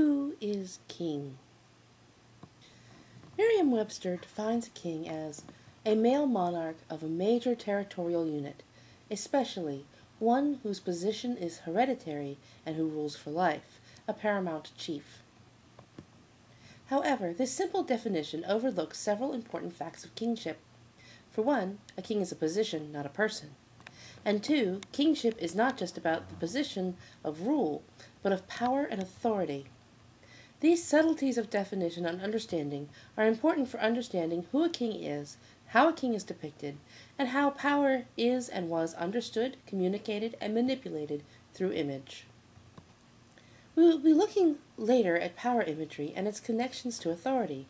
Who is king? Merriam-Webster defines a king as a male monarch of a major territorial unit, especially one whose position is hereditary and who rules for life, a paramount chief. However, this simple definition overlooks several important facts of kingship. For one, a king is a position, not a person. And two, kingship is not just about the position of rule, but of power and authority. These subtleties of definition and understanding are important for understanding who a king is, how a king is depicted, and how power is and was understood, communicated, and manipulated through image. We will be looking later at power imagery and its connections to authority.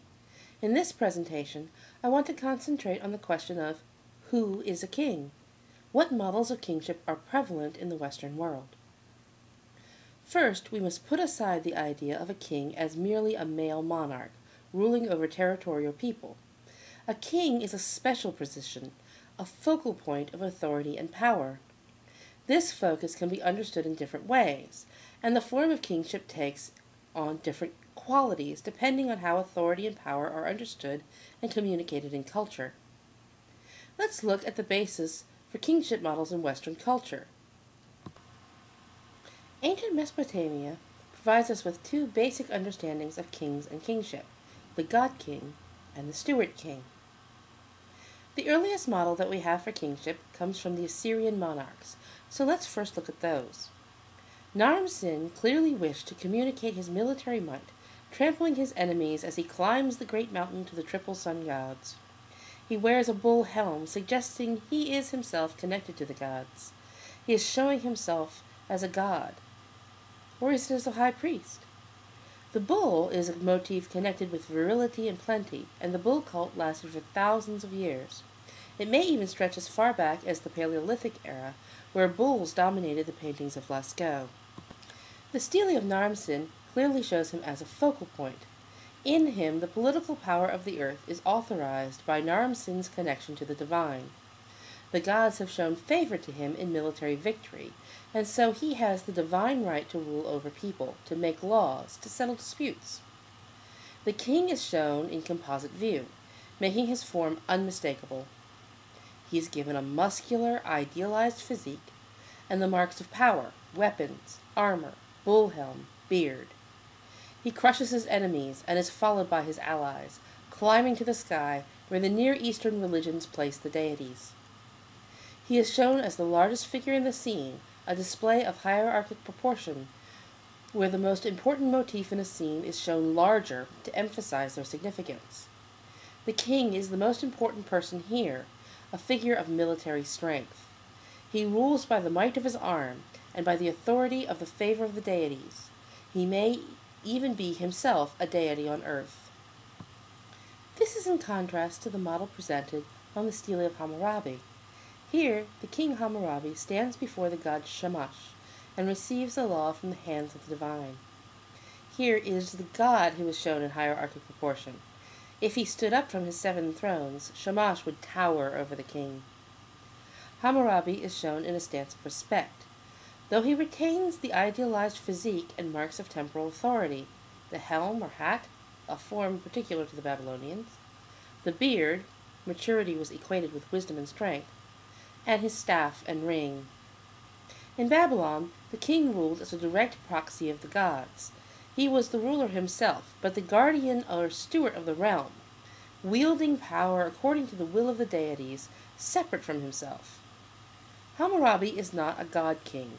In this presentation, I want to concentrate on the question of who is a king? What models of kingship are prevalent in the Western world? First, we must put aside the idea of a king as merely a male monarch, ruling over territorial people. A king is a special position, a focal point of authority and power. This focus can be understood in different ways, and the form of kingship takes on different qualities depending on how authority and power are understood and communicated in culture. Let's look at the basis for kingship models in Western culture. Ancient Mesopotamia provides us with two basic understandings of kings and kingship, the god king and the steward king. The earliest model that we have for kingship comes from the Assyrian monarchs, so let's first look at those. Naram-Sin clearly wished to communicate his military might, trampling his enemies as he climbs the great mountain to the triple sun gods. He wears a bull helm, suggesting he is himself connected to the gods. He is showing himself as a god, or is it as a high priest? The bull is a motif connected with virility and plenty, and the bull cult lasted for thousands of years. It may even stretch as far back as the Paleolithic era, where bulls dominated the paintings of Lascaux. The stele of Naram-Sin clearly shows him as a focal point. In him, the political power of the earth is authorized by Naram-Sin's connection to the divine. The gods have shown favor to him in military victory, and so he has the divine right to rule over people, to make laws, to settle disputes. The king is shown in composite view, making his form unmistakable. He is given a muscular, idealized physique, and the marks of power, weapons, armor, bull helm, beard. He crushes his enemies and is followed by his allies, climbing to the sky where the Near Eastern religions place the deities. He is shown as the largest figure in the scene, a display of hierarchic proportion, where the most important motif in a scene is shown larger to emphasize their significance. The king is the most important person here, a figure of military strength. He rules by the might of his arm and by the authority of the favor of the deities. He may even be himself a deity on earth. This is in contrast to the model presented on the stele of Hammurabi. Here, the king Hammurabi stands before the god Shamash and receives the law from the hands of the divine. Here it is the god who is shown in hierarchic proportion. If he stood up from his 7 thrones, Shamash would tower over the king. Hammurabi is shown in a stance of respect, though he retains the idealized physique and marks of temporal authority, the helm or hat, a form particular to the Babylonians, the beard, maturity was equated with wisdom and strength, and his staff and ring. In Babylon, the king ruled as a direct proxy of the gods. He was the ruler himself, but the guardian or steward of the realm, wielding power according to the will of the deities, separate from himself. Hammurabi is not a god-king,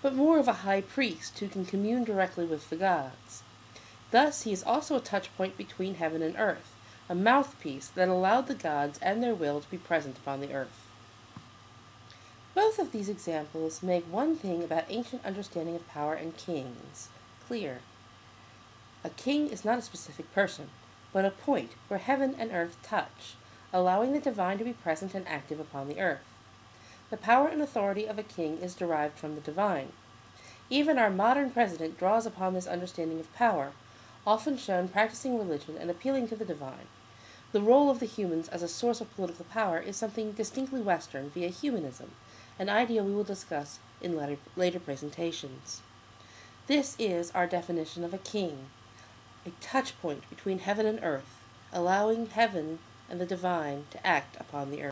but more of a high priest who can commune directly with the gods. Thus, he is also a touch-point between heaven and earth, a mouthpiece that allowed the gods and their will to be present upon the earth. Both of these examples make one thing about ancient understanding of power and kings clear. A king is not a specific person, but a point where heaven and earth touch, allowing the divine to be present and active upon the earth. The power and authority of a king is derived from the divine. Even our modern president draws upon this understanding of power, often shown practicing religion and appealing to the divine. The role of the humans as a source of political power is something distinctly Western via humanism, an idea we will discuss in later presentations. This is our definition of a king, a touch point between heaven and earth, allowing heaven and the divine to act upon the earth.